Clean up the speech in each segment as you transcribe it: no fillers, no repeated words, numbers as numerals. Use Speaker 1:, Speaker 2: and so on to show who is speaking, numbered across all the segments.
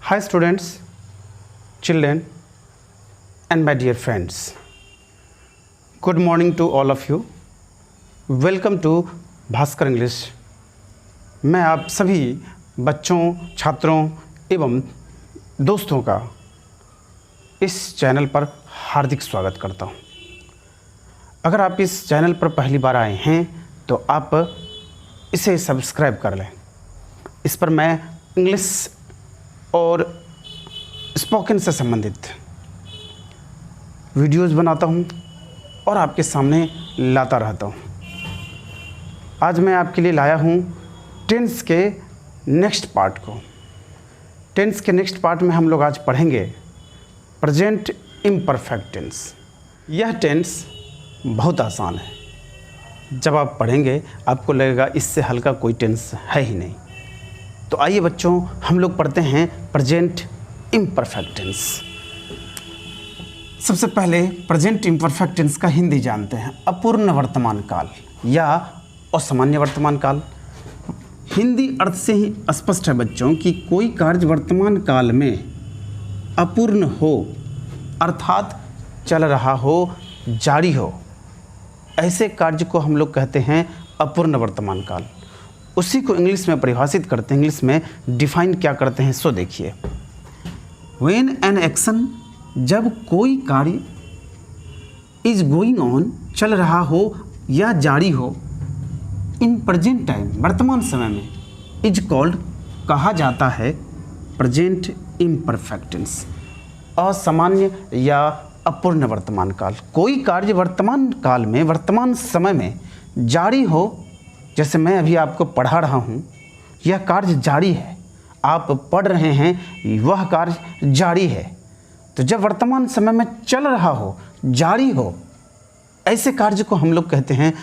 Speaker 1: Hi students, children and my dear friends. Good morning to all of you. Welcome to Bhaskar English. मैं आप सभी बच्चों, छात्रों एवं दोस्तों का इस चैनल पर हार्दिक स्वागत करता हूं। अगर आप इस चैनल पर पहली बार आए हैं तो आप इसे सब्सक्राइब कर लें। इस पर मैं इंग्लिश और स्पोकन से संबंधित वीडियोज़ बनाता हूं और आपके सामने लाता रहता हूं। आज मैं आपके लिए लाया हूं टेंस के नेक्स्ट पार्ट को। टेंस के नेक्स्ट पार्ट में हम लोग आज पढ़ेंगे प्रेजेंट इम्परफेक्ट टेंस। यह टेंस बहुत आसान है। जब आप पढ़ेंगे आपको लगेगा इससे हल्का कोई टेंस है ही नहीं। तो आइए बच्चों, हम लोग पढ़ते हैं प्रेजेंट इम्परफेक्ट टेंस। सबसे पहले प्रेजेंट इम्परफेक्ट टेंस का हिंदी जानते हैं। अपूर्ण वर्तमान काल या असामान्य वर्तमान काल। हिंदी अर्थ से ही स्पष्ट है बच्चों कि कोई कार्य वर्तमान काल में अपूर्ण हो, अर्थात चल रहा हो, जारी हो, ऐसे कार्य को हम लोग कहते हैं अपूर्ण वर्तमान काल। उसी को इंग्लिश में परिभाषित करते हैं, इंग्लिश में डिफाइन क्या करते हैं सो देखिए। व्हेन एन एक्शन, जब कोई कार्य इज गोइंग ऑन, चल रहा हो या जारी हो, इन प्रेजेंट टाइम, वर्तमान समय में, इज कॉल्ड, कहा जाता है प्रेजेंट इम्परफेक्ट टेंस, असामान्य या अपूर्ण वर्तमान काल। कोई कार्य वर्तमान काल में, वर्तमान समय में जारी हो, जैसे मैं अभी आपको पढ़ा रहा हूँ, यह कार्य जारी है, आप पढ़ रहे हैं, वह कार्य जारी है। तो जब वर्तमान समय में चल रहा हो, जारी हो, ऐसे कार्य को हम लोग कहते हैं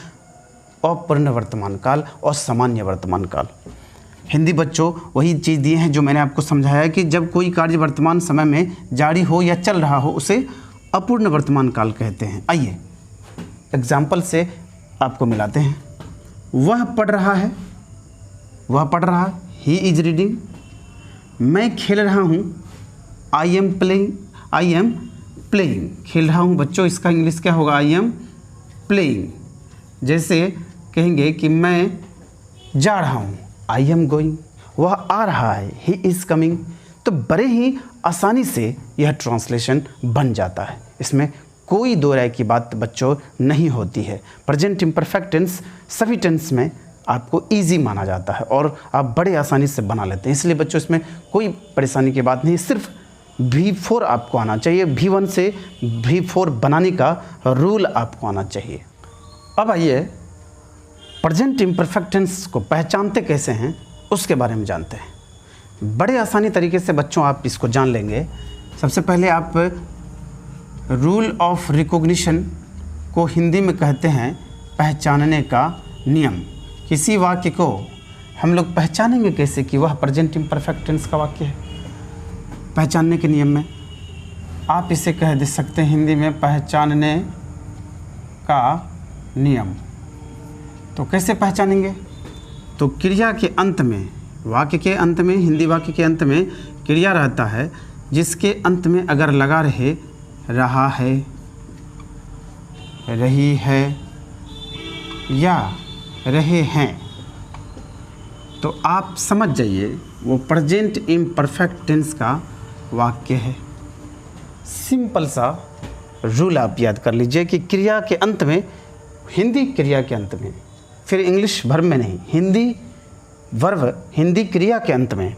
Speaker 1: अपूर्ण वर्तमान काल और सामान्य वर्तमान काल। हिंदी बच्चों वही चीज़ दिए हैं जो मैंने आपको समझाया कि जब कोई कार्य वर्तमान समय में जारी हो या चल रहा हो उसे अपूर्ण वर्तमान काल कहते हैं। आइए एग्जाम्पल से आपको मिलाते हैं। वह पढ़ रहा है, वह पढ़ रहा, ही इज रीडिंग। मैं खेल रहा हूँ, I am playing, I am playing, खेल रहा हूँ बच्चों, इसका इंग्लिश क्या होगा, आई एम प्लेइंग। जैसे कहेंगे कि मैं जा रहा हूँ, आई एम गोइंग। वह आ रहा है, ही इज़ कमिंग। तो बड़े ही आसानी से यह ट्रांसलेशन बन जाता है। इसमें कोई दो राय की बात बच्चों नहीं होती है। प्रेजेंट इम्परफेक्ट टेंस सभी टेंस में आपको इजी माना जाता है और आप बड़े आसानी से बना लेते हैं। इसलिए बच्चों इसमें कोई परेशानी की बात नहीं, सिर्फ V4 आपको आना चाहिए। V1 से V4 बनाने का रूल आपको आना चाहिए। अब आइए प्रेजेंट इम्परफेक्ट टेंस को पहचानते कैसे हैं उसके बारे में जानते हैं। बड़े आसानी तरीके से बच्चों आप इसको जान लेंगे। सबसे पहले आप रूल ऑफ रिकॉग्निशन को हिंदी में कहते हैं पहचानने का नियम। किसी वाक्य को हम लोग पहचानेंगे कैसे कि वह प्रेजेंट इम्परफेक्ट टेंस का वाक्य है। पहचानने के नियम में आप इसे कह दे सकते हैं हिंदी में पहचानने का नियम। तो कैसे पहचानेंगे? तो क्रिया के अंत में, वाक्य के अंत में, हिंदी वाक्य के अंत में क्रिया रहता है जिसके अंत में अगर लगा रहे, रहा है, रही है या रहे हैं, तो आप समझ जाइए वो प्रेजेंट इम्परफेक्ट टेंस का वाक्य है। सिंपल सा रूल आप याद कर लीजिए कि क्रिया के अंत में, हिंदी क्रिया के अंत में, फिर इंग्लिश वर्ब में नहीं, हिंदी वर्ब, हिंदी क्रिया के अंत में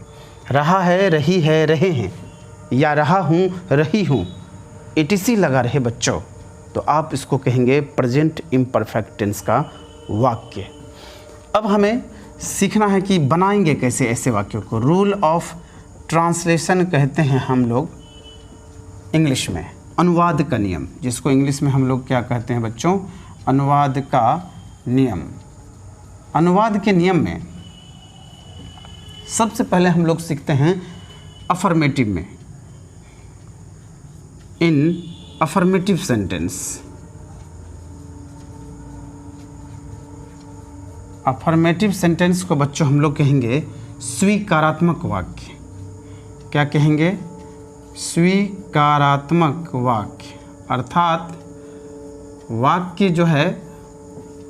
Speaker 1: रहा है, रही है, रहे हैं या रहा हूँ, रही हूँ, etc लगा रहे बच्चों, तो आप इसको कहेंगे प्रेजेंट इम्परफेक्ट टेंस का वाक्य। अब हमें सीखना है कि बनाएंगे कैसे ऐसे वाक्यों को। रूल ऑफ ट्रांसलेशन कहते हैं हम लोग इंग्लिश में, अनुवाद का नियम, जिसको इंग्लिश में हम लोग क्या कहते हैं बच्चों, अनुवाद का नियम। अनुवाद के नियम में सबसे पहले हम लोग सीखते हैं अफर्मेटिव में, इन अफर्मेटिव सेंटेंस। अफर्मेटिव सेंटेंस को बच्चों हम लोग कहेंगे स्वीकारात्मक वाक्य। क्या कहेंगे, स्वीकारात्मक वाक्य, अर्थात वाक्य जो है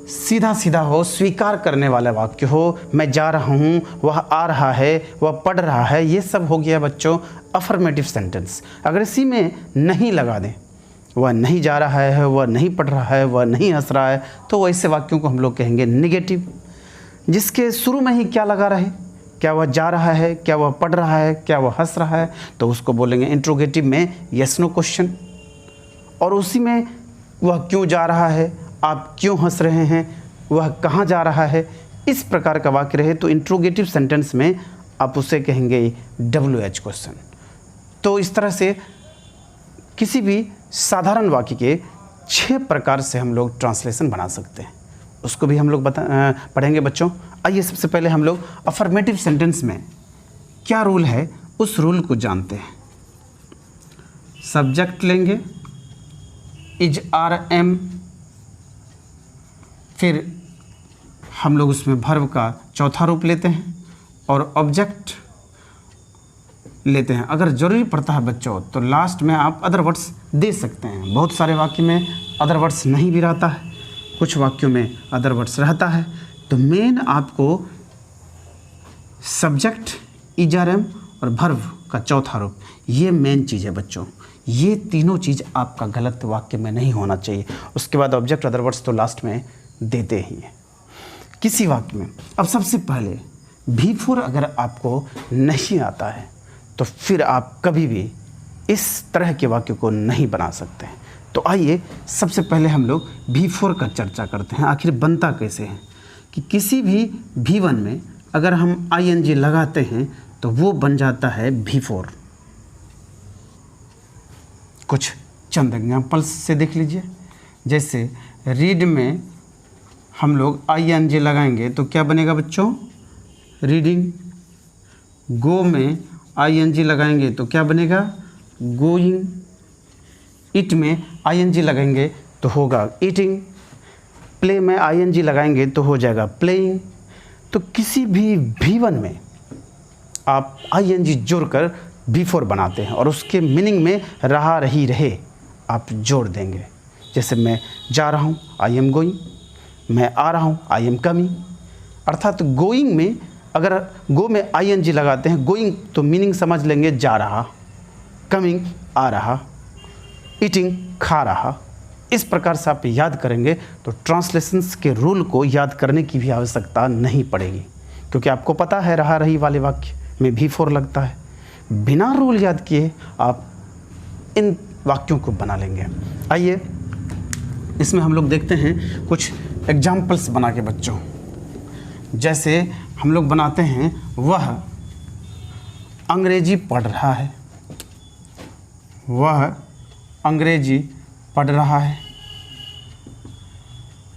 Speaker 1: सीधा सीधा हो, स्वीकार करने वाला वाक्य हो। मैं जा रहा हूँ, वह आ रहा है, वह पढ़ रहा है, ये सब हो गया बच्चों अफर्मेटिव सेंटेंस। अगर इसी में नहीं लगा दें, वह नहीं जा रहा है, वह नहीं पढ़ रहा है, वह नहीं हंस रहा है, तो ऐसे वाक्यों को हम लोग कहेंगे नेगेटिव। जिसके शुरू में ही क्या लगा रहे, क्या वह जा रहा है, क्या वह पढ़ रहा है, क्या वह हंस रहा है, तो उसको बोलेंगे इंट्रोगेटिव में यस नो क्वेश्चन। और उसी में वह क्यों जा रहा है, आप क्यों हंस रहे हैं, वह कहाँ जा रहा है, इस प्रकार का वाक्य रहे तो इंट्रोगेटिव सेंटेंस में आप उसे कहेंगे WH क्वेश्चन। तो इस तरह से किसी भी साधारण वाक्य के 6 प्रकार से हम लोग ट्रांसलेशन बना सकते हैं, उसको भी हम लोग पढ़ेंगे बच्चों। आइए सबसे पहले हम लोग अफर्मेटिव सेंटेंस में क्या रूल है उस रूल को जानते हैं। सब्जेक्ट लेंगे इज RM, फिर हम लोग उसमें वर्ब का चौथा रूप लेते हैं और ऑब्जेक्ट लेते हैं। अगर ज़रूरी पड़ता है बच्चों तो लास्ट में आप अदर वर्ड्स दे सकते हैं। बहुत सारे वाक्य में अदर वर्ड्स नहीं भी रहता है, कुछ वाक्यों में अदर वर्ड्स रहता है। तो मेन आपको सब्जेक्ट इज RM और वर्ब का चौथा रूप, ये मेन चीज़ है बच्चों। ये तीनों चीज़ आपका गलत वाक्य में नहीं होना चाहिए। उसके बाद ऑब्जेक्ट अदर वर्ड्स तो लास्ट में देते ही हैं किसी वाक्य में। अब सबसे पहले V4 अगर आपको नहीं आता है तो फिर आप कभी भी इस तरह के वाक्य को नहीं बना सकते हैं। तो आइए सबसे पहले हम लोग V4 का चर्चा करते हैं, आखिर बनता कैसे है। कि किसी भी V1 में अगर हम ING लगाते हैं तो वो बन जाता है V4। कुछ चंद एग्जाम्पल्स से देख लीजिए। जैसे रीड में हम लोग ING लगाएंगे तो क्या बनेगा बच्चों, रीडिंग। गो में ING लगाएंगे तो क्या बनेगा, गोइंग। इट में ING लगाएंगे तो होगा ईटिंग। प्ले में ING लगाएंगे तो हो जाएगा प्लेइंग। तो किसी भी V1 में आप ING जोड़कर V4 बनाते हैं और उसके मीनिंग में रहा रही रहे आप जोड़ देंगे। जैसे मैं जा रहा हूँ, I am going। मैं आ रहा हूँ, I am coming। अर्थात गोइंग में अगर गो में ING लगाते हैं, गोइंग तो मीनिंग समझ लेंगे जा रहा, कमिंग आ रहा, ईटिंग खा रहा। इस प्रकार से आप याद करेंगे तो ट्रांसलेशंस के रूल को याद करने की भी आवश्यकता नहीं पड़ेगी, क्योंकि आपको पता है रहा रही वाले वाक्य में V4 लगता है। बिना रूल याद किए आप इन वाक्यों को बना लेंगे। आइए इसमें हम लोग देखते हैं कुछ एग्जाम्पल्स बना के बच्चों। जैसे हम लोग बनाते हैं, वह अंग्रेजी पढ़ रहा है, वह अंग्रेजी पढ़ रहा है।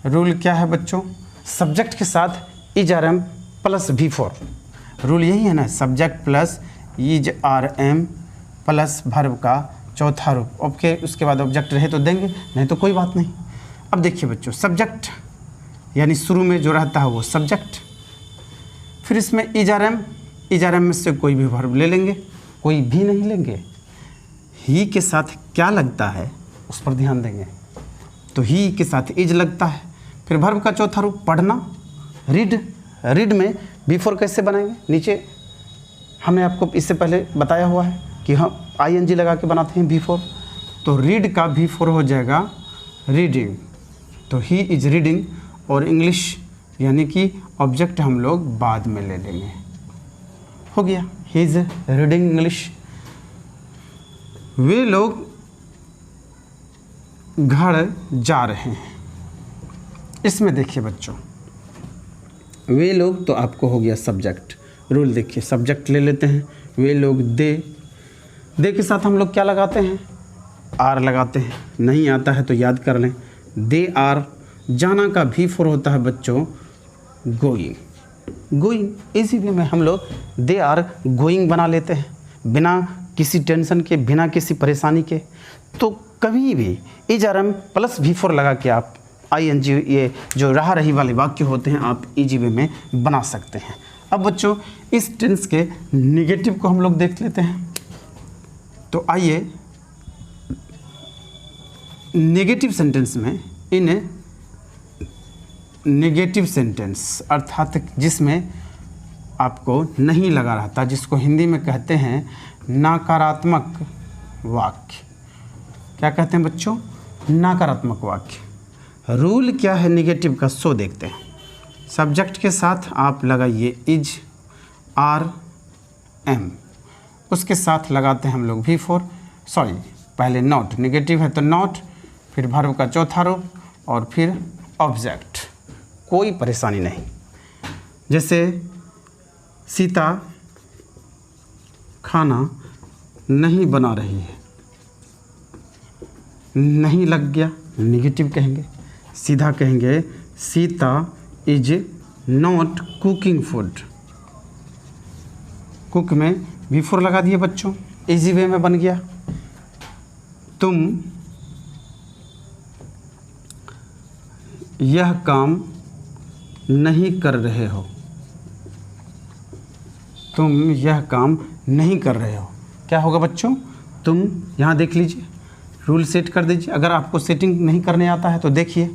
Speaker 1: रूल क्या है बच्चों, सब्जेक्ट के साथ is RM plus V4। Rule यही है ना, subject plus is RM plus verb का चौथा रूप। ओके, उसके बाद ऑब्जेक्ट रहे तो देंगे, नहीं तो कोई बात नहीं। अब देखिए बच्चों, सब्जेक्ट यानी शुरू में जो रहता है वो सब्जेक्ट, फिर इसमें इज RM में से कोई भी वर्ब ले लेंगे, कोई भी नहीं लेंगे। ही के साथ क्या लगता है उस पर ध्यान देंगे। तो ही के साथ इज लगता है, फिर वर्ब का चौथा रूप पढ़ना, रीड। रीड में V4 कैसे बनाएंगे, नीचे हमने आपको इससे पहले बताया हुआ है कि हम ING लगा के बनाते हैं V4। तो रीड का V4 हो जाएगा रीडिंग। तो ही इज रीडिंग और इंग्लिश यानी कि ऑब्जेक्ट हम लोग बाद में ले लेंगे। हो गया, ही इज रीडिंग इंग्लिश। वे लोग घर जा रहे हैं। इसमें देखिए बच्चों, वे लोग तो आपको हो गया सब्जेक्ट। रूल देखिए, सब्जेक्ट ले लेते हैं, वे लोग दे के साथ हम लोग क्या लगाते हैं, आर लगाते हैं। नहीं आता है तो याद कर लें, दे आर। जाना का V4 होता है बच्चों गोइंग। इसी वे में हम लोग दे आर गोइंग बना लेते हैं, बिना किसी टेंशन के, बिना किसी परेशानी के। तो कभी भी इज RM प्लस V4 लगा के आप ING, ये जो रहा रही वाले वाक्य होते हैं, आप ईजी वे में बना सकते हैं। अब बच्चों इस टेंस के निगेटिव को हम लोग देख लेते हैं। तो आइए नेगेटिव सेंटेंस में, इन नेगेटिव सेंटेंस अर्थात जिसमें आपको नहीं लगा रहता, जिसको हिंदी में कहते हैं नकारात्मक वाक्य। क्या कहते हैं बच्चों? नकारात्मक वाक्य। रूल क्या है नेगेटिव का, सो देखते हैं। सब्जेक्ट के साथ आप लगाइए इज, आर, एम, उसके साथ लगाते हैं हम लोग V4, सॉरी पहले नॉट, नेगेटिव है तो नॉट, फिर वर्ब का चौथा रूप और फिर ऑब्जेक्ट। कोई परेशानी नहीं। जैसे सीता खाना नहीं बना रही है, नहीं लग गया, नेगेटिव कहेंगे। सीधा कहेंगे Sita is not cooking food. Cook में V4 लगा दिए बच्चों, इजी वे में बन गया। तुम यह काम नहीं कर रहे हो, तुम यह काम नहीं कर रहे हो। क्या होगा बच्चों? तुम यहाँ देख लीजिए, रूल सेट कर दीजिए। अगर आपको सेटिंग नहीं करने आता है तो देखिए,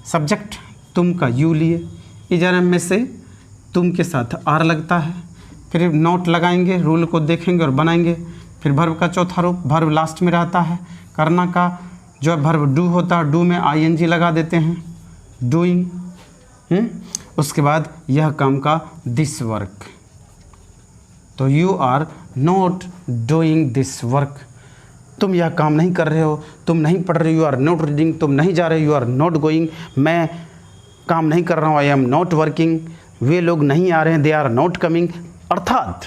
Speaker 1: सब्जेक्ट तुम का यू लिए, इजरम में से तुम के साथ आर लगता है, फिर नोट लगाएंगे, रूल को देखेंगे और बनाएंगे। फिर वर्ब का चौथा रूप, वर्ब लास्ट में रहता है। करना का जो वर्ब डू होता है, डू में ING लगा देते हैं, डूइंग। उसके बाद यह काम का दिस वर्क, तो you are not doing this work. तुम यह काम नहीं कर रहे हो, तुम नहीं पढ़ रहे हो, यू आर नॉट रीडिंग, तुम नहीं जा रहे हो, यू आर नॉट गोइंग, मैं काम नहीं कर रहा हूँ, आई एम नॉट वर्किंग, वे लोग नहीं आ रहे हैं, दे आर नॉट कमिंग। अर्थात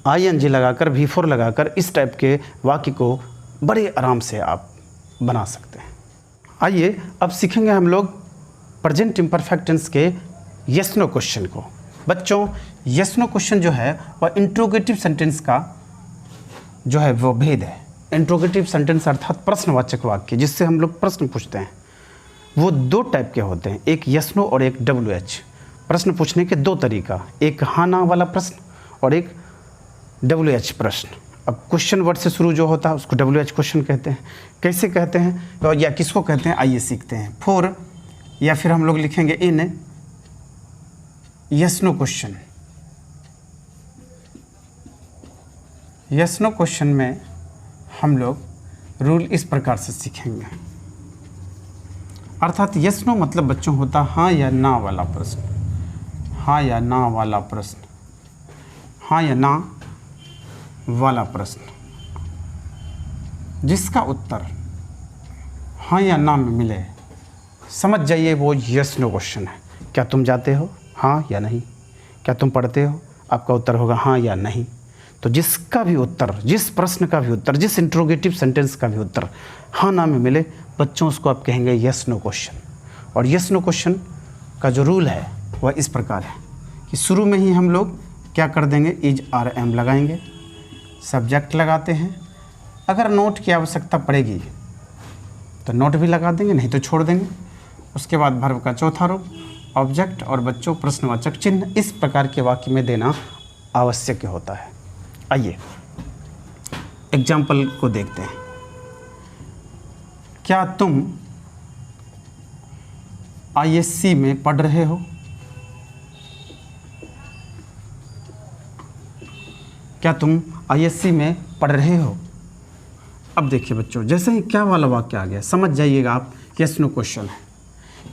Speaker 1: ING लगाकर V4 लगाकर इस टाइप के वाक्य को बड़े आराम से आप बना सकते हैं। आइए अब सीखेंगे हम लोग प्रेजेंट इम्परफेक्ट टेंस के यस नो क्वेश्चन को। बच्चों यस नो क्वेश्चन जो है वह इंट्रोगेटिव सेंटेंस का जो है वो भेद है। इंट्रोगेटिव सेंटेंस अर्थात प्रश्नवाचक वाक्य, जिससे हम लोग प्रश्न पूछते हैं, वो दो टाइप के होते हैं, एक यस नो और एक WH। प्रश्न पूछने के दो तरीका, एक हाँ ना वाला प्रश्न और एक WH प्रश्न। अब क्वेश्चन वर्ड से शुरू जो होता है उसको WH क्वेश्चन कहते हैं। कैसे कहते हैं और या किसको कहते हैं, आइए सीखते हैं। फोर या फिर हम लोग लिखेंगे in yes no question. Yes no question में हम लोग रूल इस प्रकार से सीखेंगे। अर्थात यस नो मतलब बच्चों होता हाँ या ना वाला प्रश्न, हाँ या ना वाला प्रश्न, हाँ या ना वाला प्रश्न, जिसका उत्तर हाँ या ना में मिले, समझ जाइए वो यस नो क्वेश्चन है। क्या तुम जाते हो, हाँ या नहीं? क्या तुम पढ़ते हो, आपका उत्तर होगा हाँ या नहीं। तो जिसका भी उत्तर, जिस प्रश्न का भी उत्तर, जिस इंट्रोगेटिव सेंटेंस का भी उत्तर हाँ ना में मिले बच्चों, उसको आप कहेंगे यस नो क्वेश्चन। और यस नो क्वेश्चन का जो रूल है वह इस प्रकार है कि शुरू में ही हम लोग क्या कर देंगे, इज आर एम लगाएंगे, सब्जेक्ट लगाते हैं। अगर नोट की आवश्यकता पड़ेगी तो नोट भी लगा देंगे, नहीं तो छोड़ देंगे। उसके बाद वर्ब का चौथा रूप, ऑब्जेक्ट और बच्चों प्रश्नवाचक चिन्ह इस प्रकार के वाक्य में देना आवश्यक होता है। आइए एग्जाम्पल को देखते हैं। क्या तुम ISC में पढ़ रहे हो? क्या तुम ISC में पढ़ रहे हो? अब देखिए बच्चों, जैसे ही क्या वाला वाक्य आ गया समझ जाइएगा आप, यस नो क्वेश्चन है।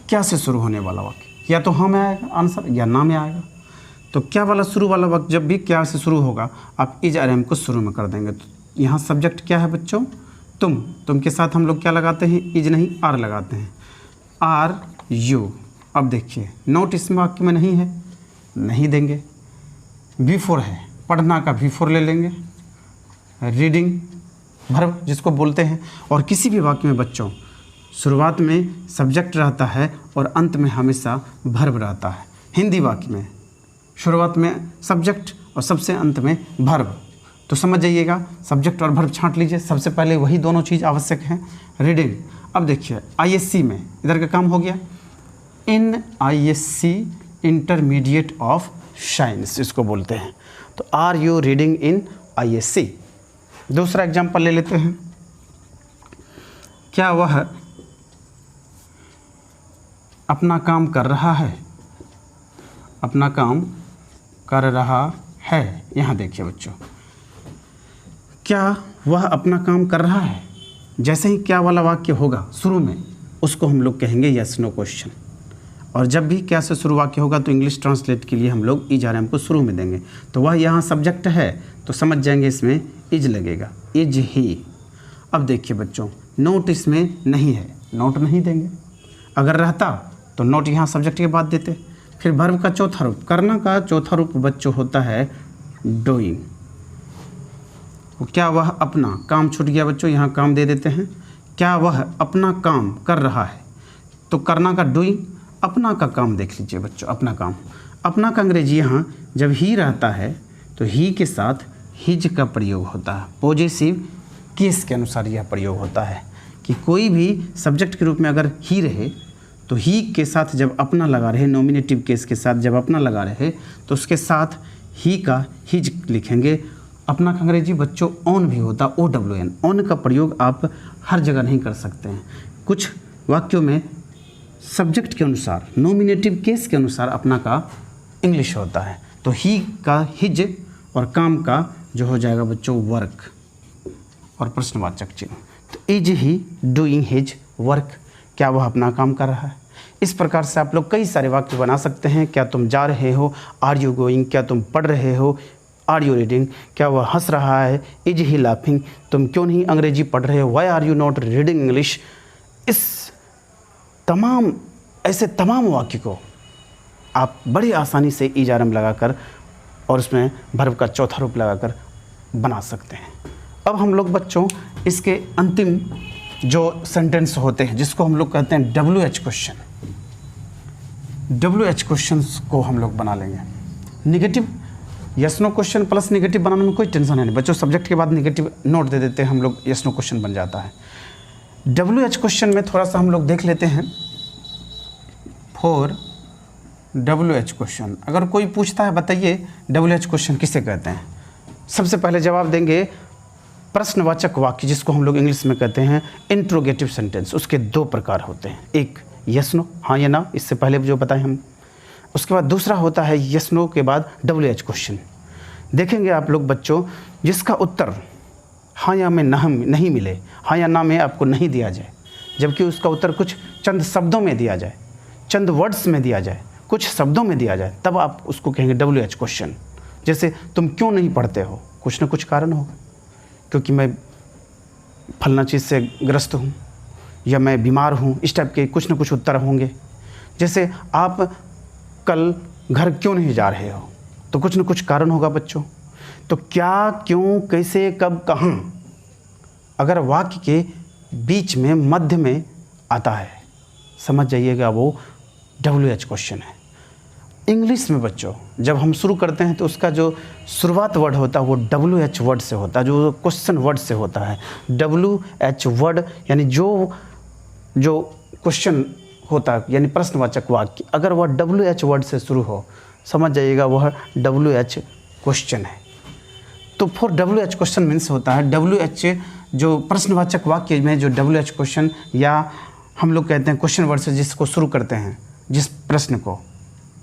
Speaker 1: क्या से शुरू होने वाला वाक्य, या तो हाँ में आएगा आंसर या ना में आएगा। तो क्या वाला शुरू वाला वाक्य जब भी क्या से शुरू होगा आप इज आर एम को शुरू में कर देंगे। तो यहाँ सब्जेक्ट क्या है बच्चों, तुम के साथ हम लोग क्या लगाते हैं, इज नहीं आर लगाते हैं, आर यू। अब देखिए नोट इस वाक्य में नहीं है, नहीं देंगे। V4 है, पढ़ना का V4 ले लेंगे, रीडिंग वर्ब जिसको बोलते हैं। और किसी भी वाक्य में बच्चों शुरुआत में सब्जेक्ट रहता है और अंत में हमेशा वर्ब रहता है। हिंदी वाक्य में शुरुआत में सब्जेक्ट और सबसे अंत में वर्ब। तो समझ जाइएगा, सब्जेक्ट और वर्ब छांट लीजिए, सबसे पहले वही दोनों चीज़ आवश्यक है। रीडिंग, अब देखिए ISC में इधर का काम हो गया, in ISC intermediate of science इसको बोलते हैं। तो are you reading in ISC? दूसरा एग्जाम्पल ले लेते हैं। क्या वह अपना काम कर रहा है? अपना काम कर रहा है। यहाँ देखिए बच्चों, क्या वह अपना काम कर रहा है, जैसे ही क्या वाला वाक्य होगा शुरू में, उसको हम लोग कहेंगे यस नो क्वेश्चन। और जब भी क्या से शुरू वाक्य होगा तो इंग्लिश ट्रांसलेट के लिए हम लोग इज आर एम को शुरू में देंगे। तो वह यहाँ सब्जेक्ट है तो समझ जाएंगे इसमें इज लगेगा, इज ही। अब देखिए बच्चों, नोट इसमें नहीं है, नोट नहीं देंगे। अगर रहता तो नोट यहाँ सब्जेक्ट के बाद देते। फिर वर्ब का चौथा रूप, करना का चौथा रूप बच्चों होता है डूइंग। क्या वह अपना, काम छूट गया बच्चों, यहाँ काम दे देते हैं। क्या वह अपना काम कर रहा है, तो करना का डूइंग, अपना का काम देख लीजिए बच्चों, अपना काम। अपना का अंग्रेजी यहाँ जब ही रहता है तो ही के साथ हिज का प्रयोग होता है। पॉजिटिव केस के अनुसार यह प्रयोग होता है कि कोई भी सब्जेक्ट के रूप में अगर ही रहे तो ही के साथ जब अपना लगा रहे, नॉमिनेटिव केस के साथ जब अपना लगा रहे तो उसके साथ ही का हिज लिखेंगे। अपना का अंग्रेजी बच्चों ऑन भी होता, OWN। ऑन का प्रयोग आप हर जगह नहीं कर सकते हैं। कुछ वाक्यों में सब्जेक्ट के अनुसार, नॉमिनेटिव केस के अनुसार अपना का इंग्लिश होता है। तो ही का हिज और काम का जो हो जाएगा बच्चों वर्क और प्रश्नवाचक चिन्ह। तो is he doing his work, क्या वह अपना काम कर रहा है। इस प्रकार से आप लोग कई सारे वाक्य बना सकते हैं। क्या तुम जा रहे हो, आर यू गोइंग। क्या तुम पढ़ रहे हो, आर यू रीडिंग। क्या वह हंस रहा है, इज ही लाफिंग। तुम क्यों नहीं अंग्रेजी पढ़ रहे हो, why are you not reading English. इस तमाम ऐसे तमाम वाक्य को आप बड़ी आसानी से इज आर एम लगाकर और उसमें वर्ब का चौथा रूप लगाकर बना सकते हैं। अब हम लोग बच्चों इसके अंतिम जो सेंटेंस होते हैं जिसको हम लोग कहते हैं WH क्वेश्चन, WH क्वेश्चन को हम लोग बना लेंगे। Negative yes no question plus negative बनाने में कोई टेंशन है नहीं बच्चों, सब्जेक्ट के बाद निगेटिव नोट दे देते हैं हम लोग, यस नो क्वेश्चन बन जाता है। WH क्वेश्चन में थोड़ा सा हम लोग देख लेते हैं। फॉर WH क्वेश्चन, अगर कोई पूछता है बताइए WH क्वेश्चन किसे कहते हैं, सबसे पहले जवाब देंगे प्रश्नवाचक वाक्य, जिसको हम लोग इंग्लिश में कहते हैं इंट्रोगेटिव सेंटेंस। उसके दो प्रकार होते हैं, एक यस नो, हाँ या ना, इससे पहले जो बताएं हम। उसके बाद दूसरा होता है यस नो के बाद WH क्वेश्चन। देखेंगे आप लोग बच्चों, जिसका उत्तर हाँ या में नहीं मिले, हाँ या ना में आपको नहीं दिया जाए, जबकि उसका उत्तर कुछ चंद शब्दों में दिया जाए, चंद वर्ड्स में दिया जाए, कुछ शब्दों में दिया जाए, तब आप उसको कहेंगे WH क्वेश्चन। जैसे तुम क्यों नहीं पढ़ते हो, कुछ ना कुछ कारण होगा, क्योंकि मैं फलना चीज़ से ग्रस्त हूँ या मैं बीमार हूँ, इस टाइप के कुछ ना कुछ उत्तर होंगे। जैसे आप कल घर क्यों नहीं जा रहे हो, तो कुछ ना कुछ कारण होगा बच्चों। तो क्या, क्यों, कैसे, कब, कहाँ, अगर वाक्य के बीच में मध्य में आता है, समझ जाइएगा वो WH क्वेश्चन है। इंग्लिश में बच्चों जब हम शुरू करते हैं तो उसका जो शुरुआत वर्ड होता है वो WH वर्ड से होता है, जो क्वेश्चन वर्ड से होता है। WH वर्ड यानी जो क्वेश्चन होता है, यानी प्रश्नवाचक वाक्य, अगर वह WH वर्ड से शुरू हो, समझ जाइएगा वह WH क्वेश्चन है। तो फॉर WH क्वेश्चन मीन्स होता है WH जो प्रश्नवाचक वाक्य में जो WH क्वेश्चन, या हम लोग कहते हैं क्वेश्चन वर्ड से जिसको शुरू करते हैं, जिस प्रश्न को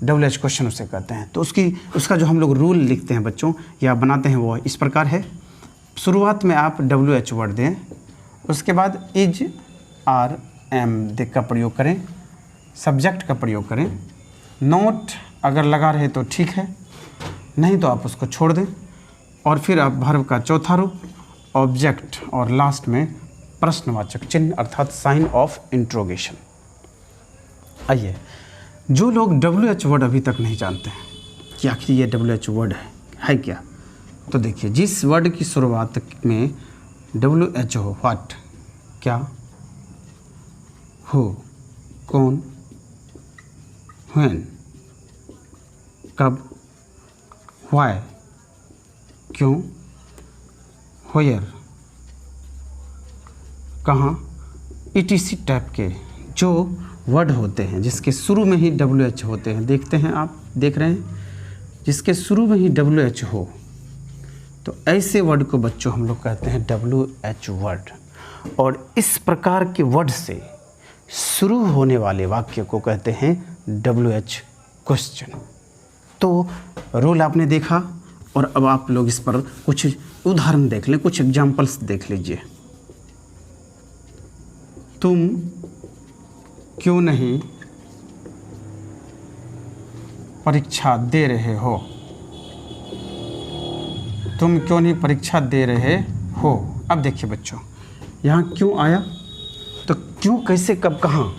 Speaker 1: WH क्वेश्चन उसे कहते हैं। तो उसका जो हम लोग रूल लिखते हैं बच्चों या बनाते हैं वो इस प्रकार है। शुरुआत में आप WH वर्ड दें, उसके बाद इज आर एम का प्रयोग करें, सब्जेक्ट का प्रयोग करें। नोट अगर लगा रहे तो ठीक है, नहीं तो आप उसको छोड़ दें। और फिर आप वर्ब का चौथा रूप, ऑब्जेक्ट और लास्ट में प्रश्नवाचक चिन्ह अर्थात साइन ऑफ इंट्रोगेशन। आइए, जो लोग WH वर्ड अभी तक नहीं जानते हैं कि आखिर ये WH वर्ड है क्या, तो देखिए जिस वर्ड की शुरुआत में WH हो, व्हाट क्या, हो कौन, व्हेन कब, व्हाई क्यों, व्हेयर कहाँ, ETC टाइप के जो वर्ड होते हैं जिसके शुरू में ही WH होते हैं, देखते हैं आप देख रहे हैं, जिसके शुरू में ही WH हो तो ऐसे वर्ड को बच्चों हम लोग कहते हैं WH वर्ड। और इस प्रकार के वर्ड से शुरू होने वाले वाक्य को कहते हैं WH क्वेश्चन। तो रूल आपने देखा और अब आप लोग इस पर कुछ उदाहरण देख लें, कुछ एग्जाम्पल्स देख लीजिए। तुम क्यों नहीं परीक्षा दे रहे हो? तुम क्यों नहीं परीक्षा दे रहे हो? अब देखिए बच्चों, यहाँ क्यों आया, तो क्यों, कैसे, कब, कहाँ।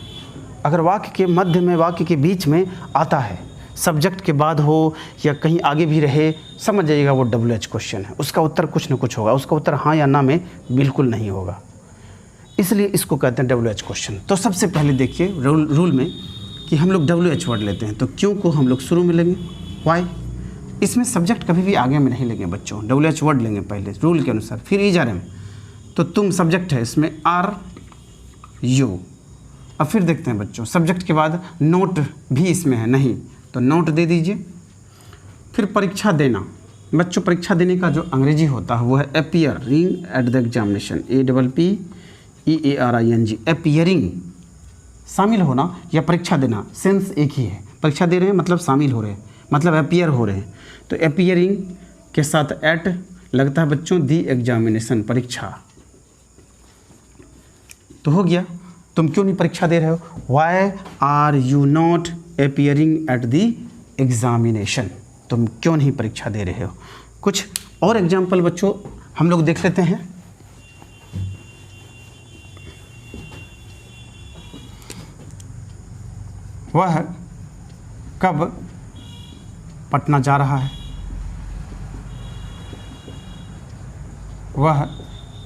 Speaker 1: अगर वाक्य के मध्य में, वाक्य के बीच में आता है, सब्जेक्ट के बाद हो या कहीं आगे भी रहे, समझ जाइएगा वो WH क्वेश्चन है। उसका उत्तर कुछ न कुछ होगा, उसका उत्तर हाँ या ना में बिल्कुल नहीं होगा, इसलिए इसको कहते हैं WH क्वेश्चन। तो सबसे पहले देखिए रूल में कि हम लोग WH वर्ड लेते हैं, तो क्यों को हम लोग शुरू में लेंगे, वाई। इसमें सब्जेक्ट कभी भी आगे में नहीं लेंगे बच्चों, WH वर्ड लेंगे पहले रूल के अनुसार, फिर इजारे में। तो तुम सब्जेक्ट है, इसमें आर यू। अब फिर देखते हैं बच्चों, सब्जेक्ट के बाद नोट भी इसमें है, नहीं तो नोट दे दीजिए। फिर परीक्षा देना, बच्चों परीक्षा देने का जो अंग्रेजी होता है वो है appearing at the examination, APPEARING, appearing, शामिल होना या परीक्षा देना, सेंस एक ही है। परीक्षा दे रहे हैं मतलब शामिल हो रहे हैं, मतलब अपीयर हो रहे हैं। तो अपीयरिंग के साथ एट लगता है बच्चों दी एग्जामिनेशन, परीक्षा। तो हो गया, तुम क्यों नहीं परीक्षा दे रहे हो, why are you not appearing at the examination, तुम क्यों नहीं परीक्षा दे रहे हो। कुछ और एग्जाम्पल बच्चों हम लोग देख लेते हैं। वह कब पटना जा रहा है, वह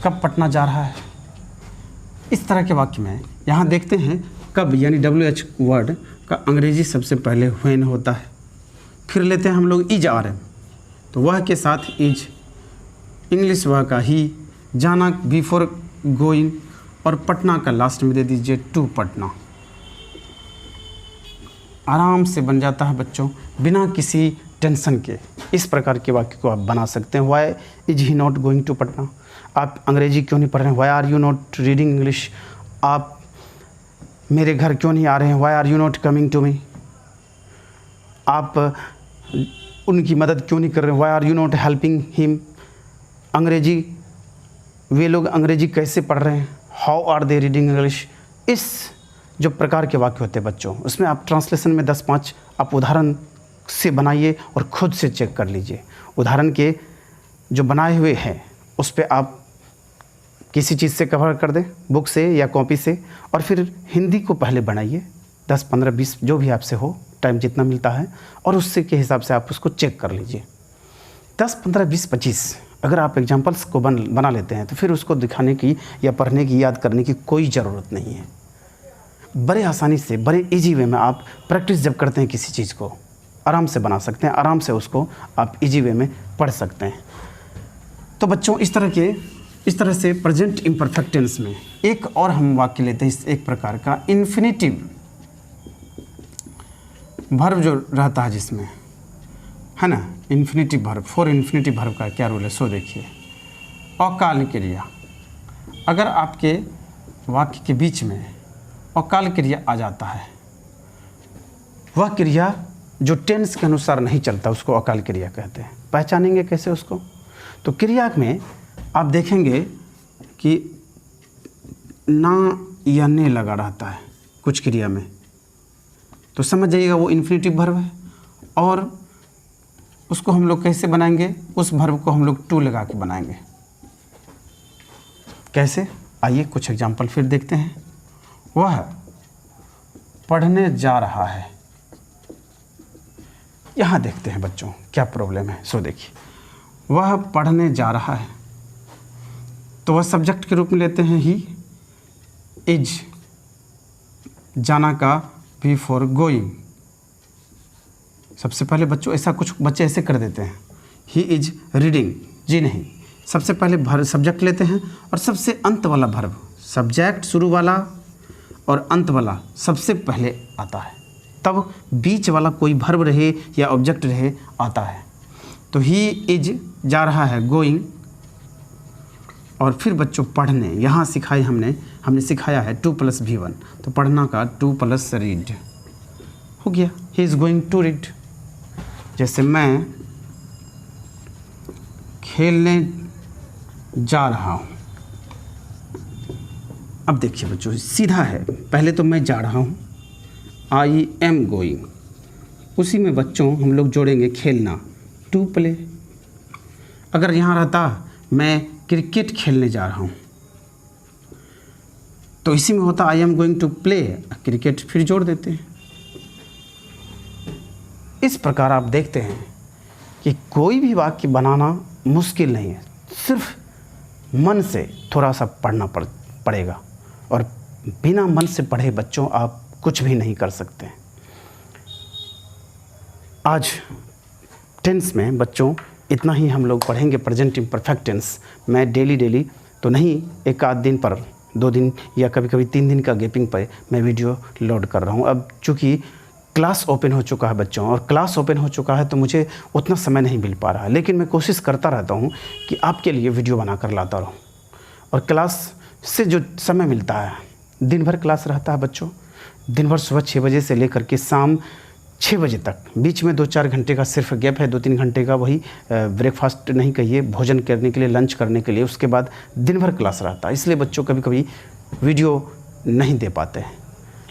Speaker 1: कब पटना जा रहा है। इस तरह के वाक्य में यहाँ देखते हैं कब यानी WH वर्ड का अंग्रेजी सबसे पहले व्हेन होता है, फिर लेते हैं हम लोग इज आर एम, तो वह के साथ इज, इंग्लिश वह का ही, जाना बिफोर गोइंग, और पटना का लास्ट में दे दीजिए टू पटना। आराम से बन जाता है बच्चों, बिना किसी टेंशन के। इस प्रकार के वाक्य को आप बना सकते हैं। Why is he not going to Patna, आप अंग्रेजी क्यों नहीं पढ़ रहे हैं, why are you not reading English, आप मेरे घर क्यों नहीं आ रहे हैं, why are you not coming to me, आप उनकी मदद क्यों नहीं कर रहे हैं, why are you not helping him, अंग्रेजी वे लोग अंग्रेजी कैसे पढ़ रहे हैं, how are they reading English. इस जो प्रकार के वाक्य होते हैं बच्चों, उसमें आप ट्रांसलेशन में 10-5 आप उदाहरण से बनाइए और ख़ुद से चेक कर लीजिए। उदाहरण के जो बनाए हुए हैं उस पर आप किसी चीज़ से कवर कर दें, बुक से या कॉपी से, और फिर हिंदी को पहले बनाइए 10, 15, 20 जो भी आपसे हो, टाइम जितना मिलता है, और उससे के हिसाब से आप उसको चेक कर लीजिए। 10, 15, 20, 25 अगर आप एग्जाम्पल्स को बना लेते हैं तो फिर उसको दिखाने की या पढ़ने की, याद करने की कोई ज़रूरत नहीं है। बड़े आसानी से, बड़े इजी वे में आप प्रैक्टिस जब करते हैं किसी चीज़ को, आराम से बना सकते हैं, आराम से उसको आप इजी वे में पढ़ सकते हैं। तो बच्चों इस तरह से प्रेजेंट इम्परफेक्ट टेंस में एक और हम वाक्य लेते हैं, इस एक प्रकार का इन्फिनेटिव वर्ब जो रहता है जिसमें, है ना, infinitive verb. For infinitive verb का क्या रूल है, सो देखिए। अकाल क्रिया, अगर आपके वाक्य के बीच में अकाल क्रिया आ जाता है, वह क्रिया जो टेंस के अनुसार नहीं चलता उसको अकाल क्रिया कहते हैं। पहचानेंगे कैसे उसको, तो क्रिया में आप देखेंगे कि ना या ने लगा रहता है कुछ क्रिया में, तो समझ जाइएगा वो इन्फिनेटिव वर्ब है। और उसको हम लोग कैसे बनाएंगे, उस वर्ब को हम लोग टू लगा के बनाएंगे। कैसे, आइए कुछ एग्जाम्पल फिर देखते हैं। वह पढ़ने जा रहा है, यहाँ देखते हैं बच्चों क्या प्रॉब्लम है। सो देखिए, वह पढ़ने जा रहा है, तो वह सब्जेक्ट के रूप में लेते हैं ही, इज जाना का बिफोर गोइंग। सबसे पहले बच्चों ऐसा कुछ बच्चे ऐसे कर देते हैं, ही इज रीडिंग, जी नहीं, सबसे पहले सब्जेक्ट लेते हैं और सबसे अंत वाला वर्ब, सब्जेक्ट शुरू वाला और अंत वाला सबसे पहले आता है, तब बीच वाला कोई वर्ब रहे या ऑब्जेक्ट रहे आता है। तो ही इज जा रहा है गोइंग, और फिर बच्चों पढ़ने, यहाँ सिखाई हमने सिखाया है 2 + V1, तो पढ़ना का 2 + रीड हो गया। He is going to read. जैसे मैं खेलने जा रहा हूँ, अब देखिए बच्चों सीधा है, पहले तो मैं जा रहा हूँ, आई एम गोइंग, उसी में बच्चों हम लोग जोड़ेंगे खेलना, टू प्ले। अगर यहाँ रहता मैं क्रिकेट खेलने जा रहा हूँ, तो इसी में होता I am going to play cricket, फिर जोड़ देते हैं। इस प्रकार आप देखते हैं कि कोई भी वाक्य बनाना मुश्किल नहीं है, सिर्फ मन से थोड़ा सा पढ़ना पड़ेगा, और बिना मन से पढ़े बच्चों आप कुछ भी नहीं कर सकते। आज टेंस में बच्चों इतना ही हम लोग पढ़ेंगे, प्रेजेंट इम्परफेक्ट टेंस। मैं डेली तो नहीं, एक आध दिन पर, 2 दिन या कभी कभी 3 दिन का गैपिंग पर मैं वीडियो लोड कर रहा हूँ। अब चूँकि क्लास ओपन हो चुका है बच्चों, और क्लास ओपन हो चुका है तो मुझे उतना समय नहीं मिल पा रहा है, लेकिन मैं कोशिश करता रहता हूँ कि आपके लिए वीडियो बना कर लाता रहूँ। और क्लास से जो समय मिलता है, दिन भर क्लास रहता है बच्चों, दिन भर सुबह 6 बजे से लेकर के शाम 6 बजे तक, बीच में 2-4 घंटे का सिर्फ गैप है, 2-3 घंटे का, वही ब्रेकफास्ट नहीं कहिए, भोजन करने के लिए, लंच करने के लिए, उसके बाद दिन भर क्लास रहता है। इसलिए बच्चों कभी कभी वीडियो नहीं दे पाते हैं,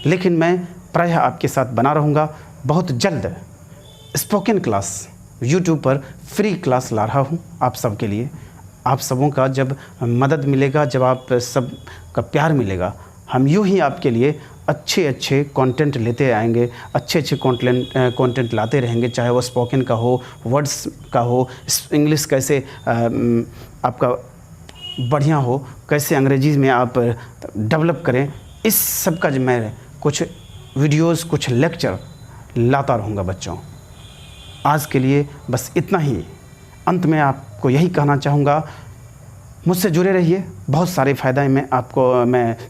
Speaker 1: लेकिन मैं प्रायः आपके साथ बना रहूँगा। बहुत जल्द स्पोकन क्लास यूट्यूब पर फ्री क्लास ला रहा हूँ आप सब के लिए। आप सबों का जब मदद मिलेगा, जब आप सब का प्यार मिलेगा, हम यूँ ही आपके लिए अच्छे कंटेंट लेते आएंगे, अच्छे कंटेंट लाते रहेंगे, चाहे वो स्पोकन का हो, वर्ड्स का हो, इंग्लिश कैसे आपका बढ़िया हो, कैसे अंग्रेजी में आप डेवलप करें, इस सब का मैं कुछ वीडियोस, कुछ लेक्चर लाता रहूँगा बच्चों। आज के लिए बस इतना ही। अंत में आपको यही कहना चाहूँगा, मुझसे जुड़े रहिए, बहुत सारे फ़ायदे मैं आपको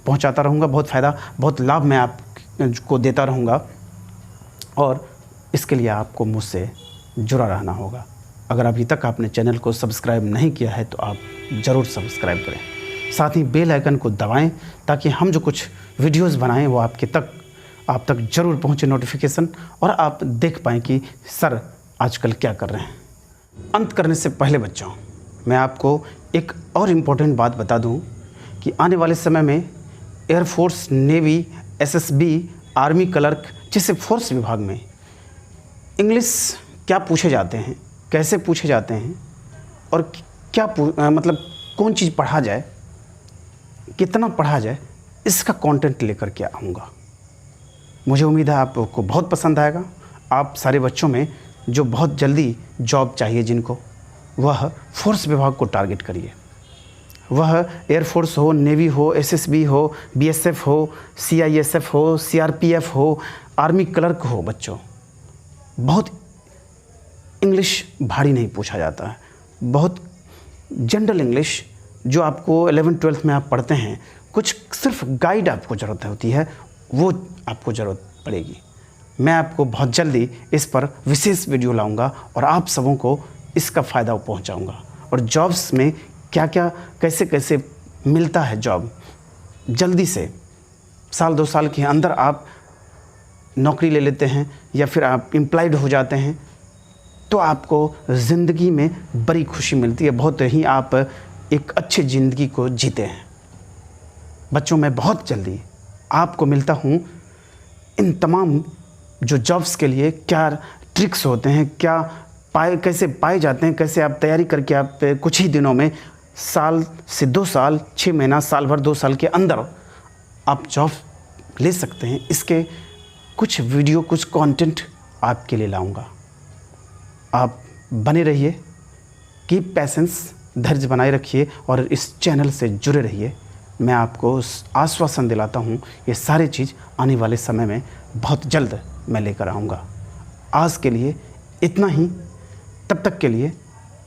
Speaker 1: पहुंचाता रहूँगा, बहुत लाभ मैं आपको देता रहूँगा, और इसके लिए आपको मुझसे जुड़ा रहना होगा। अगर अभी तक आपने चैनल को सब्सक्राइब नहीं किया है तो आप ज़रूर सब्सक्राइब करें, साथ ही बेल आइकन को दबाएं, ताकि हम जो कुछ वीडियोस बनाएं वो आप तक ज़रूर पहुँचे नोटिफिकेशन, और आप देख पाएँ कि सर आजकल क्या कर रहे हैं। अंत करने से पहले बच्चों मैं आपको एक और इम्पोर्टेंट बात बता दूं कि आने वाले समय में air force, navy, SSB, army clerk जैसे फोर्स विभाग में इंग्लिश क्या पूछे जाते हैं, कैसे पूछे जाते हैं, और क्या मतलब कौन चीज़ पढ़ा जाए, कितना पढ़ा जाए, इसका कंटेंट लेकर के आऊँगा। मुझे उम्मीद है आपको बहुत पसंद आएगा। आप सारे बच्चों में जो बहुत जल्दी जॉब चाहिए, जिनको, वह फोर्स विभाग को टारगेट करिए। वह एयरफोर्स हो, नेवी हो, एसएसबी हो, बीएसएफ हो, सीआईएसएफ हो, सीआरपीएफ हो, आर्मी क्लर्क हो। बच्चों बहुत इंग्लिश भारी नहीं पूछा जाता है, बहुत जनरल इंग्लिश जो आपको 11th-12th में आप पढ़ते हैं, कुछ सिर्फ गाइड आपको ज़रूरत होती है, वो आपको ज़रूरत पड़ेगी। मैं आपको बहुत जल्दी इस पर विशेष वीडियो लाऊंगा और आप सबों को इसका फ़ायदा पहुंचाऊंगा। और जॉब्स में क्या क्या कैसे मिलता है जॉब, जल्दी से 1-2 साल के अंदर आप नौकरी ले लेते हैं या फिर आप एम्प्लॉयड हो जाते हैं, तो आपको ज़िंदगी में बड़ी खुशी मिलती है, बहुत ही आप एक अच्छी ज़िंदगी को जीते हैं। बच्चों मैं बहुत जल्दी आपको मिलता हूँ इन तमाम जो जॉब्स के लिए क्या ट्रिक्स होते हैं, क्या कैसे पाए जाते हैं, कैसे आप तैयारी करके आप कुछ ही दिनों में 1 साल से 2 साल, 6 महीना, साल भर, 2 साल के अंदर आप जॉब ले सकते हैं। इसके कुछ वीडियो, कुछ कंटेंट आपके लिए लाऊंगा। आप बने रहिए, कीप पैसेंस, धैर्य बनाए रखिए और इस चैनल से जुड़े रहिए। मैं आपको आश्वासन दिलाता हूँ ये सारी चीज़ आने वाले समय में बहुत जल्द मैं लेकर आऊँगा। आज के लिए इतना ही, तब तक के लिए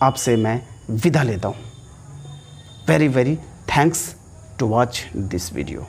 Speaker 1: आपसे मैं विदा लेता हूँ। Very thanks to watch this video.